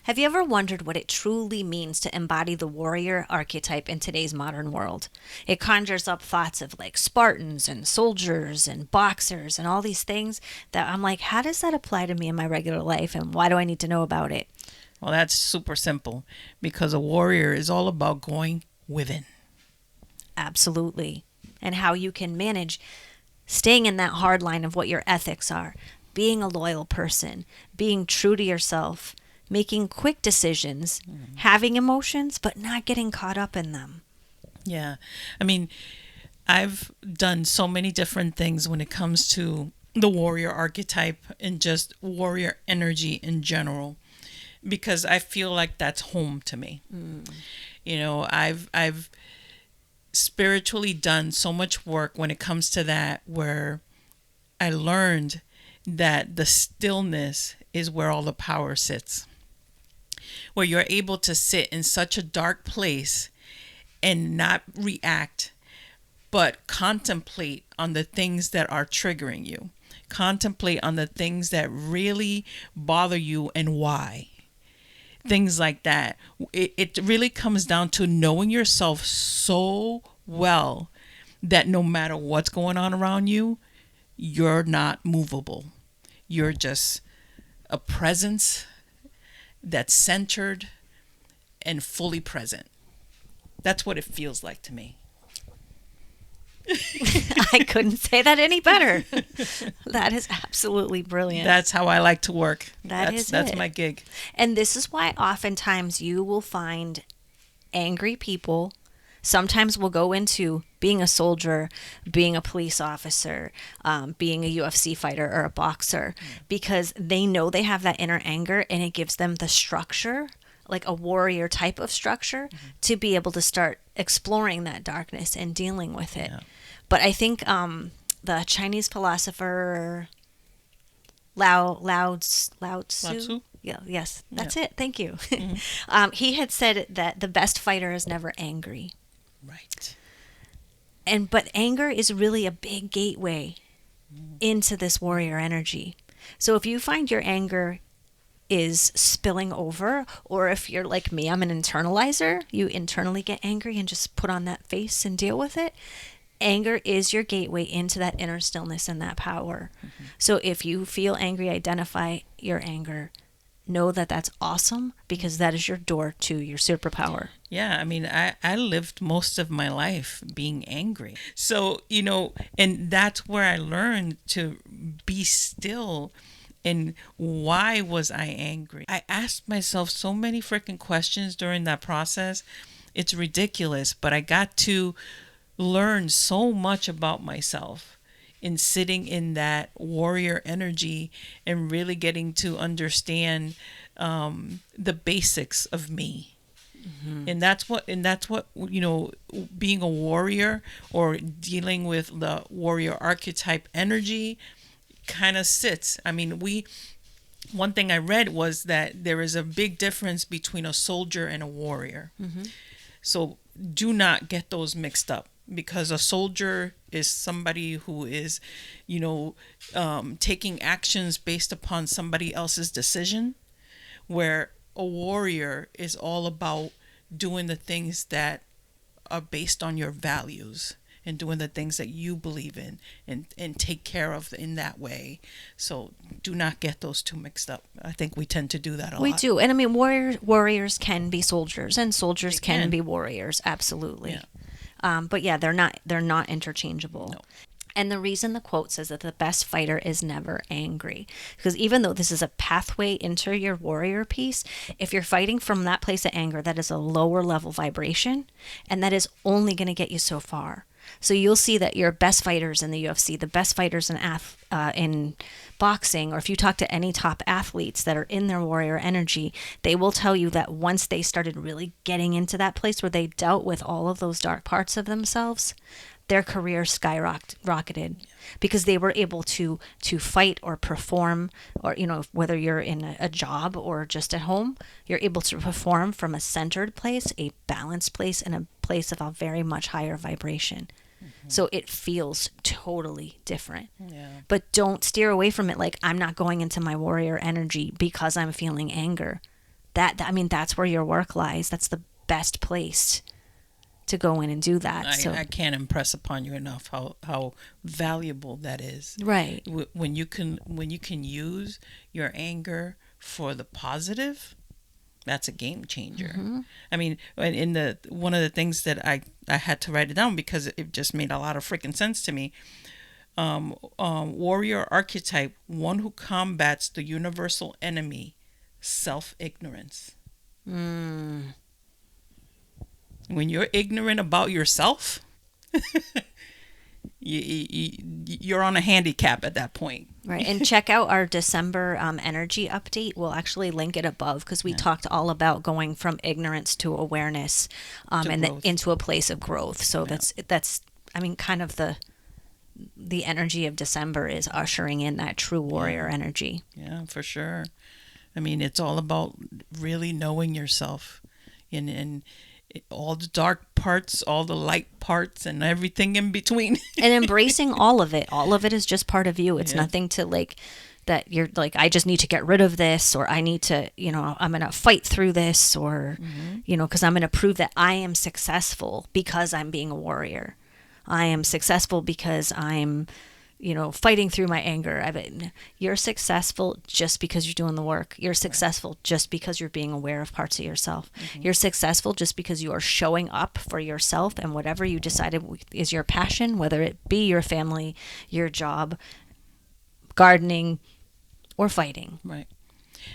Have you ever wondered what it truly means to embody the warrior archetype in today's modern world? It conjures up thoughts of like Spartans and soldiers and boxers and all these things that I'm like, how does that apply to me in my regular life and why do I need to know about it? Well, that's super simple because a warrior is all about going within. Absolutely. And how you can manage staying in that hard line of what your ethics are, being a loyal person, being true to yourself, making quick decisions, having emotions, but not getting caught up in them. Yeah. I mean, I've done so many different things when it comes to the warrior archetype and just warrior energy in general because I feel like that's home to me. You know, I've spiritually done so much work when it comes to that where I learned that the stillness is where all the power sits. Where you're able to sit in such a dark place and not react, but contemplate on the things that are triggering you. Contemplate on the things that really bother you and why. Things like that. It really comes down to knowing yourself so well that no matter what's going on around you, you're not movable. You're just a presence that's centered and fully present. That's what it feels like to me. I couldn't say that any better. That is absolutely brilliant. That's how I like to work. That's That's it. my gig. And this is why oftentimes you will find angry people. Sometimes we'll go into being a soldier, being a police officer, being a UFC fighter or a boxer, because they know they have that inner anger and it gives them the structure, like a warrior type of structure, to be able to start exploring that darkness and dealing with it. Yeah. But I think the Chinese philosopher Lao Tzu. Yeah, yes, that's it. Thank you. He had said that the best fighter is never angry. Right. But anger is really a big gateway into this warrior energy. So if you find your anger is spilling over, or if you're like me, I'm an internalizer, you internally get angry and just put on that face and deal with it. Anger is your gateway into that inner stillness and that power. So if you feel angry, identify your anger. Know that that's awesome because that is your door to your superpower. Yeah, I mean, I lived most of my life being angry. So, you know, and that's where I learned to be still. And why was I angry? I asked myself so many freaking questions during that process. It's ridiculous, but I got to learn so much about myself in sitting in that warrior energy and really getting to understand the basics of me. And that's what you know, being a warrior or dealing with the warrior archetype energy kind of sits. I mean, one thing I read was that there is a big difference between a soldier and a warrior. So do not get those mixed up, because a soldier is somebody who is, you know, taking actions based upon somebody else's decision, where a warrior is all about doing the things that are based on your values and doing the things that you believe in and take care of in that way. So do not get those two mixed up. I think we tend to do that a lot. We do. And I mean, warriors can be soldiers and soldiers They can can. be warriors. Absolutely. Yeah. But yeah, they're not interchangeable. No. And the reason the quote says that the best fighter is never angry, because even though this is a pathway into your warrior piece, if you're fighting from that place of anger, that is a lower level vibration, and that is only going to get you so far. So you'll see that your best fighters in the UFC, the best fighters in boxing, or if you talk to any top athletes that are in their warrior energy, they will tell you that once they started really getting into that place where they dealt with all of those dark parts of themselves, their career skyrocketed because they were able to fight or perform, or, you know, whether you're in a job or just at home, you're able to perform from a centered place, a balanced place, and a place of a very much higher vibration. So it feels totally different. Yeah. But don't steer away from it like, I'm not going into my warrior energy because I'm feeling anger. I mean, that's where your work lies. That's the best place to go in and do that. I can't impress upon you enough how valuable that is. Right. When you can use your anger for the positive, that's a game changer. I mean, in the one of the things that I had to write it down because it just made a lot of freaking sense to me. Warrior Archetype, one who combats the universal enemy, self-ignorance. When you're ignorant about yourself, you're on a handicap at that point. Right. And check out our December energy update. We'll actually link it above because we talked all about going from ignorance to awareness and into a place of growth. So that's I mean, kind of the energy of December is ushering in that true warrior energy. Yeah, for sure. I mean, it's all about really knowing yourself and all the dark parts, all the light parts, and everything in between. And embracing all of it. All of it is just part of you. It's nothing to like that you're like, I just need to get rid of this, or I need to, I'm going to fight through this, or, because I'm going to prove that I am successful because I'm being a warrior. I am successful because I'm, fighting through my anger. You're successful just because you're doing the work. You're successful just because you're being aware of parts of yourself. You're successful just because you are showing up for yourself and whatever you decided is your passion, whether it be your family, your job, gardening, or fighting. Right.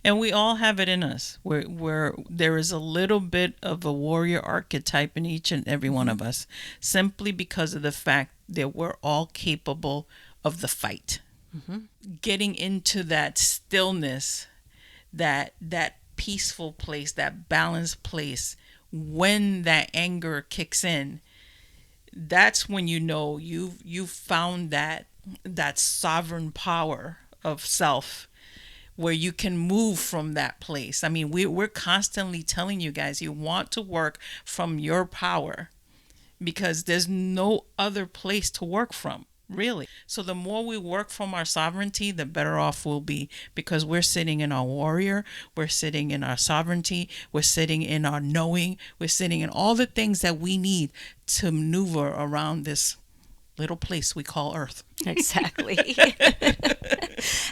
And we all have it in us where there is a little bit of a warrior archetype in each and every one of us, simply because of the fact that we're all capable of the fight. Getting into that stillness, that peaceful place, that balanced place, when that anger kicks in, that's when you've found that sovereign power of self, where you can move from that place. I mean, we're constantly telling you guys, you want to work from your power because there's no other place to work from, really. So the more we work from our sovereignty, the better off we'll be, because we're sitting in our warrior, we're sitting in our sovereignty, we're sitting in our knowing, we're sitting in all the things that we need to maneuver around this little place we call Earth. Exactly.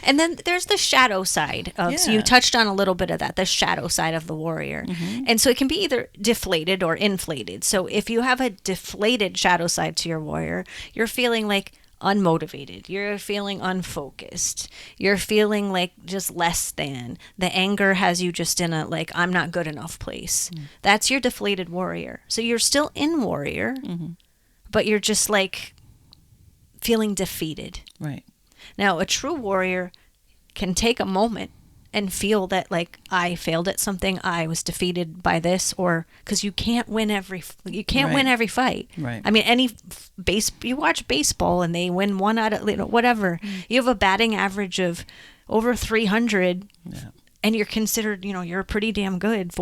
And then there's the shadow side of, so you touched on a little bit of that, the shadow side of the warrior. And so it can be either deflated or inflated. So if you have a deflated shadow side to your warrior, you're feeling like unmotivated, you're feeling unfocused, you're feeling like just less than. The anger has you just in a like, I'm not good enough place. That's your deflated warrior. So you're still in warrior, but you're just like feeling defeated. Right. Now, a true warrior can take a moment and feel that, like, I failed at something, I was defeated by this, or because you can't win every win every fight. Right. I mean, you watch baseball and they win one out of whatever. You have a batting average of over 300, and you're considered, you're pretty damn good.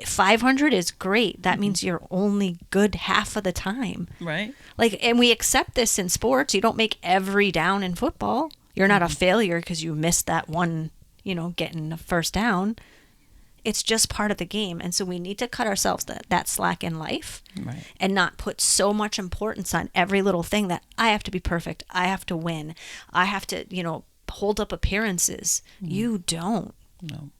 500 is great. That means you're only good half of the time. Right. Like, and we accept this in sports. You don't make every down in football. You're not a failure because you missed that one, getting the first down. It's just part of the game. And so we need to cut ourselves that slack in life, and not put so much importance on every little thing that I have to be perfect. I have to win. I have to, hold up appearances. You don't. No.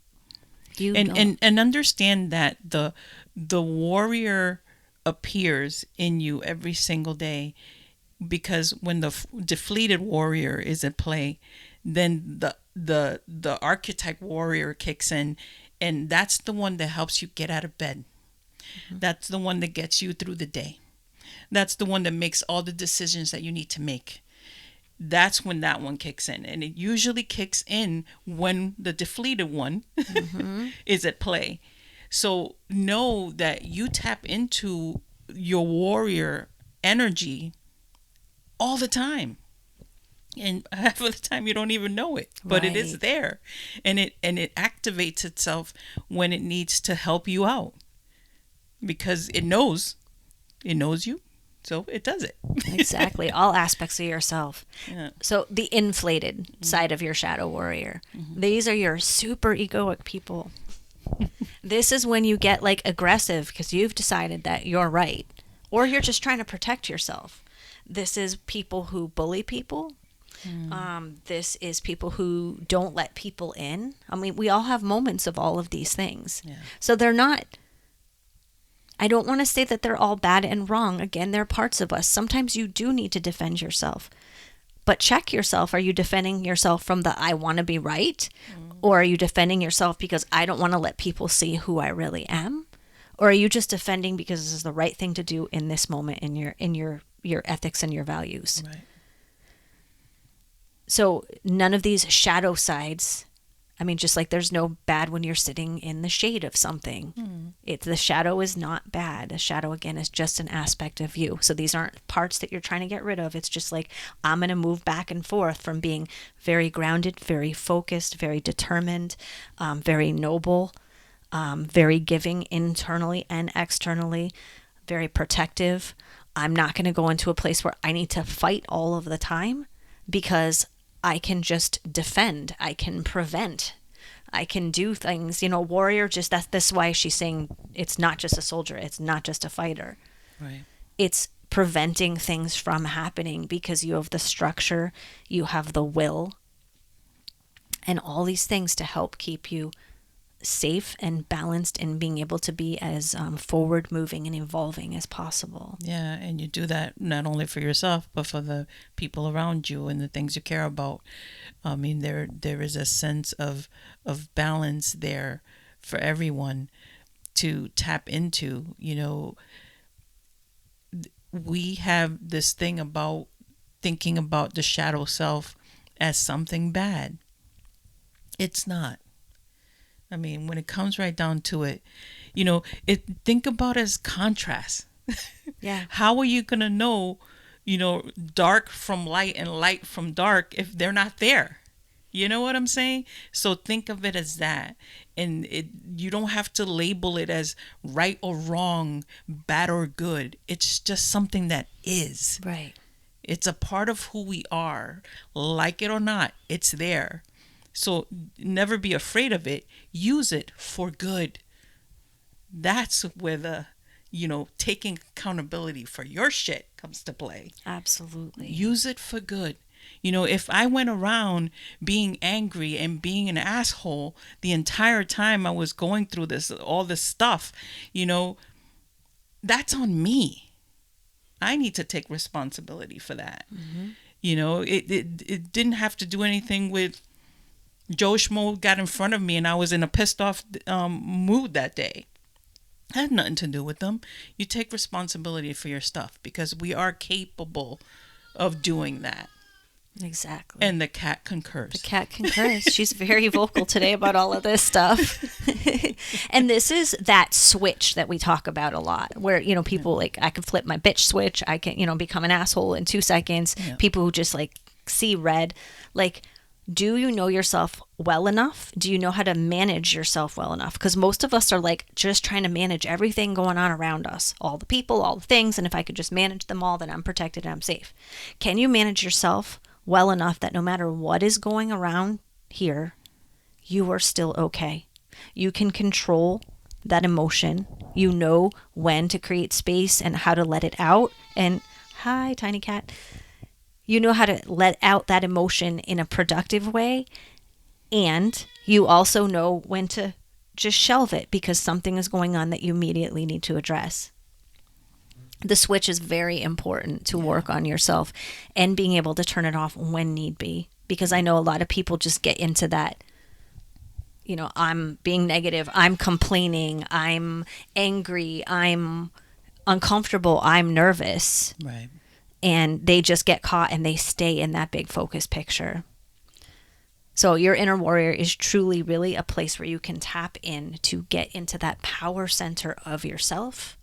And understand that the warrior appears in you every single day, because when the deflated warrior is at play, then the archetype warrior kicks in, and that's the one that helps you get out of bed. That's the one that gets you through the day. That's the one that makes all the decisions that you need to make. That's when that one kicks in. And it usually kicks in when the deflated one is at play. So know that you tap into your warrior energy all the time. And half of the time you don't even know it, but it is there. And it activates itself when it needs to help you out, because it knows you. So it does it. Exactly. All aspects of yourself. Yeah. So the inflated side of your shadow warrior. These are your super egoic people. This is when you get like aggressive because you've decided that you're right, or you're just trying to protect yourself. This is people who bully people. This is people who don't let people in. I mean, we all have moments of all of these things. Yeah. So they're not, I don't want to say that they're all bad and wrong. Again, they're parts of us. Sometimes you do need to defend yourself. But check yourself. Are you defending yourself from the I want to be right? Or are you defending yourself because I don't want to let people see who I really am? Or are you just defending because this is the right thing to do in this moment in your ethics and your values? Right. So none of these shadow sides, I mean, just like there's no bad when you're sitting in the shade of something. The shadow is not bad. The shadow, again, is just an aspect of you. So these aren't parts that you're trying to get rid of. It's just like, I'm going to move back and forth from being very grounded, very focused, very determined, very noble, very giving internally and externally, very protective. I'm not going to go into a place where I need to fight all of the time, because I can just defend, I can prevent, I can do things. Warrior, just that's why she's saying it's not just a soldier, it's not just a fighter. Right. It's preventing things from happening because you have the structure, you have the will, and all these things to help keep you safe and balanced and being able to be as forward moving and evolving as possible. Yeah, and you do that not only for yourself but for the people around you and the things you care about. I mean, there is a sense of balance there for everyone to tap into. We have this thing about thinking about the shadow self as something bad. It's not. I mean, when it comes right down to it, think about it as contrast. Yeah. How are you going to know, dark from light and light from dark if they're not there? You know what I'm saying? So think of it as that. And you don't have to label it as right or wrong, bad or good. It's just something that is. Right. It's a part of who we are. Like it or not, it's there. So never be afraid of it. Use it for good. That's where the, taking accountability for your shit comes to play. Absolutely. Use it for good. If I went around being angry and being an asshole the entire time I was going through all this stuff, that's on me. I need to take responsibility for that. Mm-hmm. It didn't have to do anything with Joe Schmo got in front of me and I was in a pissed off mood that day. It had nothing to do with them. You take responsibility for your stuff because we are capable of doing that. Exactly. And the cat concurs. The cat concurs. She's very vocal today about all of this stuff. And this is that switch that we talk about a lot where, people like, I can flip my bitch switch. I can, become an asshole in 2 seconds. Yeah. People who just like see red, like, do you know yourself well enough? Do you know how to manage yourself well enough? Because most of us are like just trying to manage everything going on around us, all the people, all the things. And if I could just manage them all, then I'm protected and I'm safe. Can you manage yourself well enough that no matter what is going around here, you are still okay? You can control that emotion. You know when to create space and how to let it out. And hi, tiny cat. You know how to let out that emotion in a productive way. And you also know when to just shelve it because something is going on that you immediately need to address. The switch is very important to work on yourself and being able to turn it off when need be. Because I know a lot of people just get into that, I'm being negative, I'm complaining, I'm angry, I'm uncomfortable, I'm nervous. Right. And they just get caught and they stay in that big focus picture. So your inner warrior is truly really a place where you can tap in to get into that power center of yourself.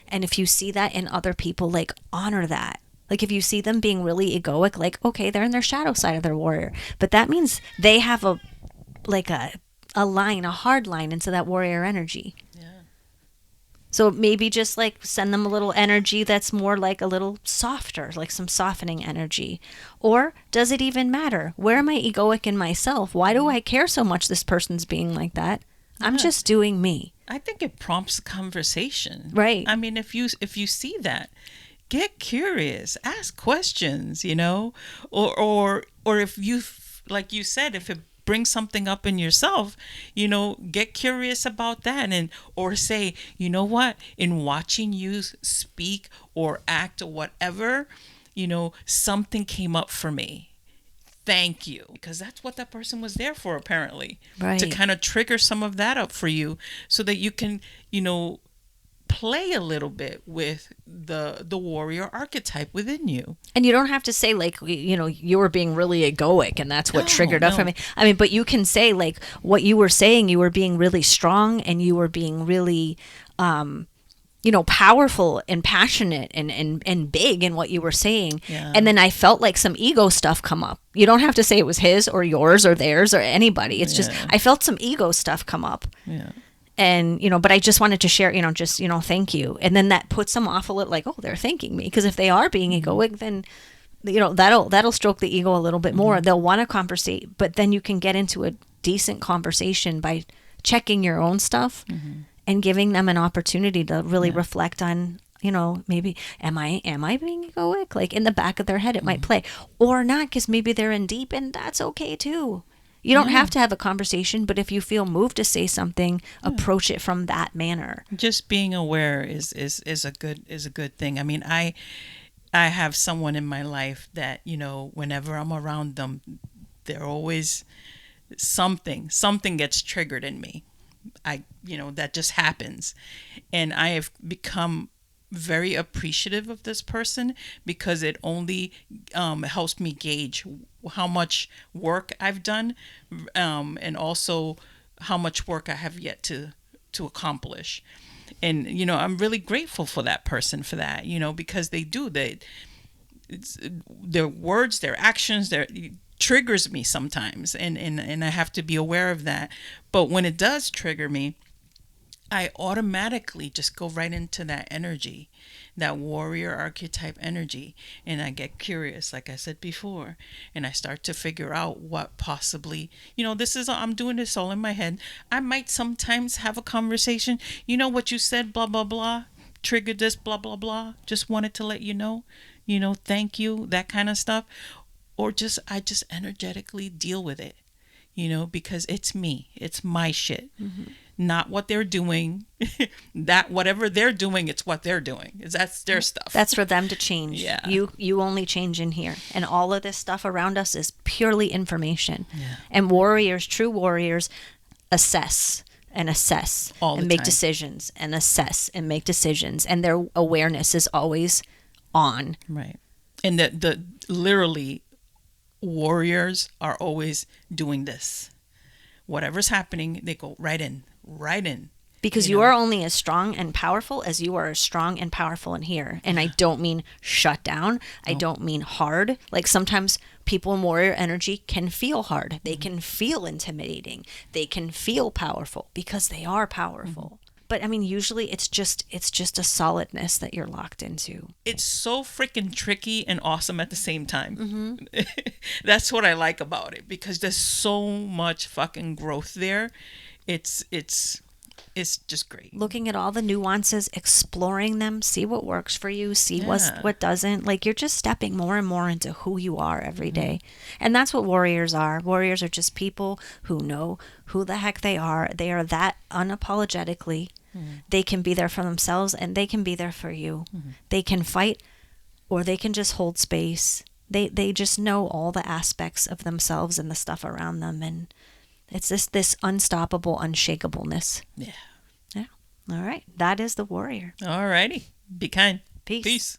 And if you see that in other people, like, honor that. Like, if you see them being really egoic, like, okay, they're in their shadow side of their warrior. But that means they have a line, a hard line into that warrior energy. Yeah. So maybe just like send them a little energy that's more like a little softer, like some softening energy. Or does it even matter? Where am I egoic in myself? Why do I care so much this person's being like that? I'm just doing me. I think it prompts conversation. Right. I mean, if you see that, get curious, ask questions, you know, or if you, like you said, if it brings something up in yourself, you know, get curious about that, and or say, you know what, in watching you speak or act or whatever, you know, something came up for me. Thank you, because that's what that person was there for, apparently, Right. to kind of trigger some of that up for you, so that you can, you know, play a little bit with the warrior archetype within you. And you don't have to say, like, you know, you were being really egoic and that's what triggered up for me. I mean, but you can say, like, what you were saying, you were being really strong and you were being really, you know, powerful and passionate and big in what you were saying. Yeah. And then I felt like some ego stuff come up. You don't have to say it was his or yours or theirs or anybody. It's just, I felt some ego stuff come up. Yeah. And, you know, but I just wanted to share, you know, just, you know, thank you. And then that puts them off a little, like, oh, they're thanking me. Because if they are being egoic, then, you know, that'll stroke the ego a little bit more. They'll want to conversate, but then you can get into a decent conversation by checking your own stuff and giving them an opportunity to really reflect on, you know, maybe, am I being egoic? Like, in the back of their head, it might play, or not, because maybe they're in deep, and that's okay too. You don't have to have a conversation, but if you feel moved to say something, approach it from that manner. Just being aware is a good thing. I mean, I have someone in my life that, you know, whenever I'm around them, they're always something gets triggered in me. You know, that just happens. And I have become very appreciative of this person, because it only helps me gauge how much work I've done, and also how much work I have yet to accomplish. And, you know, I'm really grateful for that person for that, you know, because their words, their actions, triggers me sometimes, and I have to be aware of that. But when it does trigger me, I automatically just go right into that energy, that warrior archetype energy, and I get curious, like I said before, and I start to figure out what possibly, you know, I'm doing this all in my head. I might sometimes have a conversation, you know, what you said, blah, blah, blah, triggered this, blah, blah, blah, just wanted to let you know, thank you, that kind of stuff. Or I just energetically deal with it, you know, because it's me, it's my shit. Not what they're doing. That whatever they're doing, it's what they're doing. That's their stuff. That's for them to change. Yeah. You only change in here. And all of this stuff around us is purely information. Yeah. And true warriors, assess all and make decisions, and assess and make decisions. And their awareness is always on. Right. And the literally, warriors are always doing this. Whatever's happening, they go right in. Because you are only as strong and powerful as you are strong and powerful in here. And I don't mean shut down. I don't mean hard. Like, sometimes people in warrior energy can feel hard. They can feel intimidating. They can feel powerful because they are powerful. But I mean, usually it's just a solidness that you're locked into. It's so freaking tricky and awesome at the same time. That's what I like about it, because there's so much fucking growth there. It's just great. Looking at all the nuances, exploring them, see what works for you, see what doesn't. Like, you're just stepping more and more into who you are every day. And that's what warriors are. Warriors are just people who know who the heck they are. They are that unapologetically. They can be there for themselves, and they can be there for you. They can fight, or they can just hold space. They just know all the aspects of themselves and the stuff around them, and it's this unstoppable unshakableness. Yeah. All right. That is the warrior. All righty. Be kind. Peace.